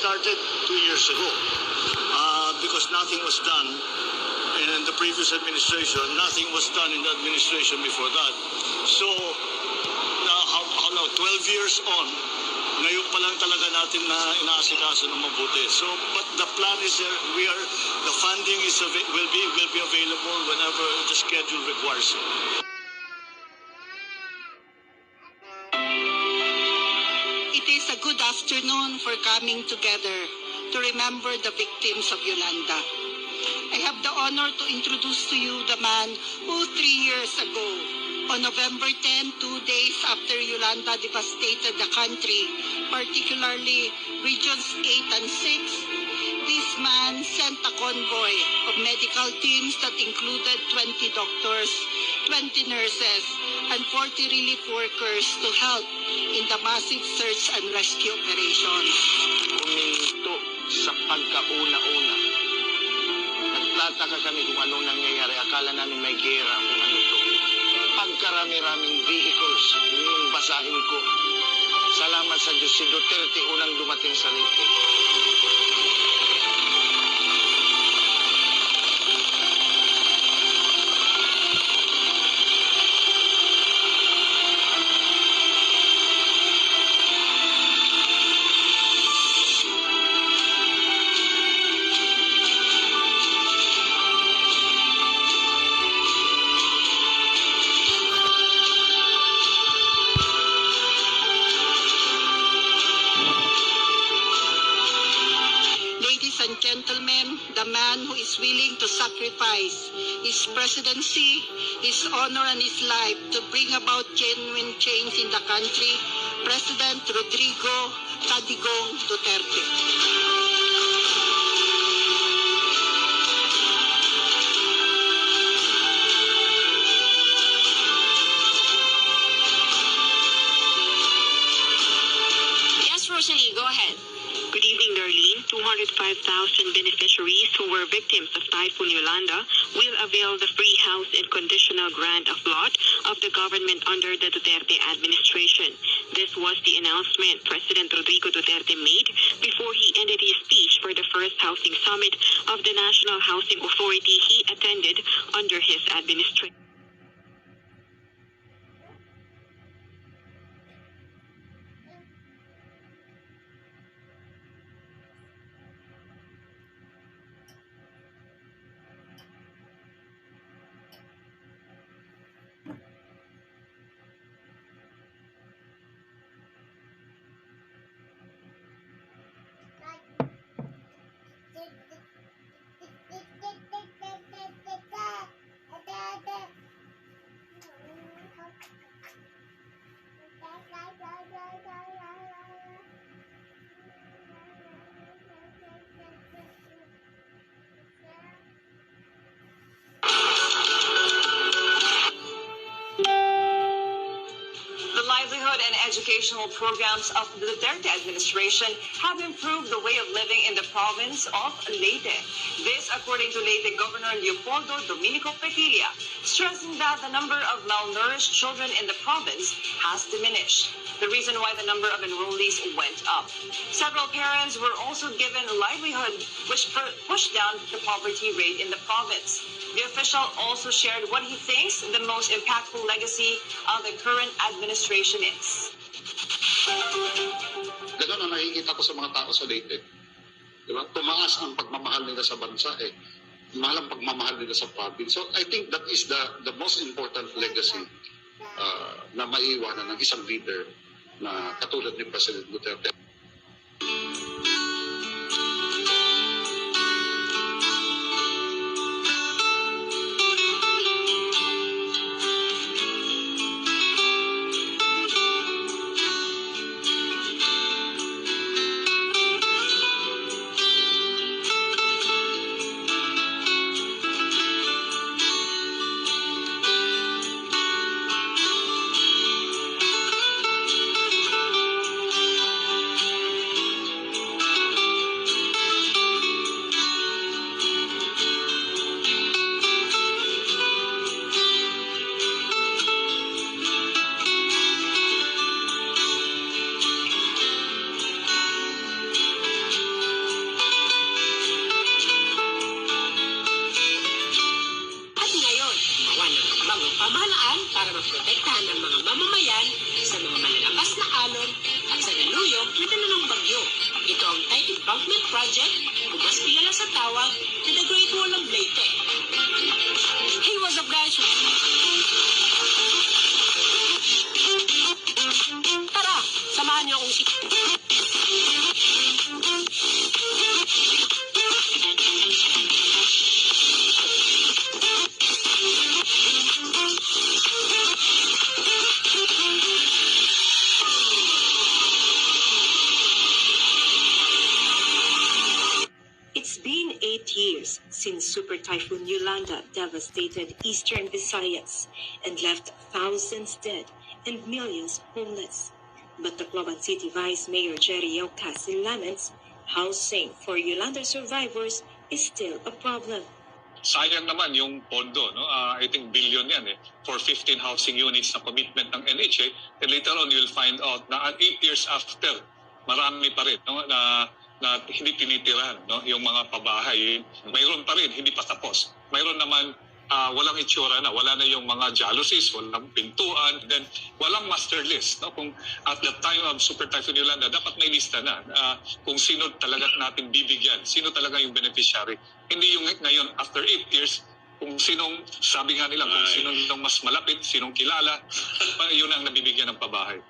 started 2 years ago because nothing was done in the previous administration. Nothing was done in the administration before that. So, now 12 years on, ngayon pa lang talaga natin na inaasikaso ng mabuti. So, but the plan is there. The funding will be available whenever the schedule requires it. It is a good afternoon for coming together to remember the victims of Yolanda. I have the honor to introduce to you the man who 3 years ago, on November 10, 2 days after Yolanda devastated the country, particularly regions 8 and 6, this man sent a convoy of medical teams that included 20 doctors, 20 nurses, and 40 relief workers to help in the massive search and rescue operations. Kuminto sa pagkauna-una. Nagtataka kami kung anong nangyayari. Akala namin may gera kung ano to. Pagkarami-raming vehicles, yung basahin ko. Salamat sa Diyos, si Duterte unang dumating sa Leyte. Gentlemen, the man who is willing to sacrifice his presidency, his honor, and his life to bring about genuine change in the country, President Rodrigo Cadigong Duterte. Yes, Rosalie, go ahead. Good evening, Darlene. 205,000 beneficiaries who were victims of Typhoon Yolanda will avail the free house and conditional grant of lot of the government under the Duterte administration. This was the announcement President Rodrigo Duterte made before he ended his speech for the first housing summit of the National Housing Authority he attended under his administration. Livelihood and educational programs of the Duterte administration have improved the way of living in the province of Leyte. This, according to Leyte Governor Leopoldo Dominico Petilla, stressing that the number of malnourished children in the province has diminished, the reason why the number of enrollees went up. Several parents were also given livelihood, which pushed down the poverty rate in the province. The official also shared what he thinks the most impactful legacy of the current administration is. Ganun ang nakikita ko sa mga tao sa Leyte. Diba? Tumaas ang pagmamahal nila sa bansa mahal ang pagmamahal nila sa province. So I think that is the most important legacy na maiiwanan ng isang leader na katulad ni President Duterte. project, o mas kilala sa tawag na The Great Wall of Leyte. Hey, what's up guys? Tara, samahan niyo akong It's been 8 years since Super Typhoon Yolanda devastated eastern Visayas and left thousands dead and millions homeless. But Tacloban City Vice Mayor Jerry Yaucasin laments housing for Yolanda survivors is still a problem. Sayang naman yung pondo, no? I think billion yan for 15 housing units na commitment ng NHA. And later on, you'll find out na 8 years after, marami pa rin no? na hindi tinitirahan no? Yung mga pabahay. Mayroon pa rin, hindi pa tapos. Mayroon naman walang itsura na, wala na yung mga jalousies, walang pintuan, then walang master list. No? Kung at the time of Super Typhoon Yolanda, dapat may lista na kung sino talaga natin bibigyan, sino talaga yung beneficiary. Hindi yung ngayon, after 8 years, kung sinong, sabi nga nila, kung sinong mas malapit, sinong kilala, yun ang nabibigyan ng pabahay.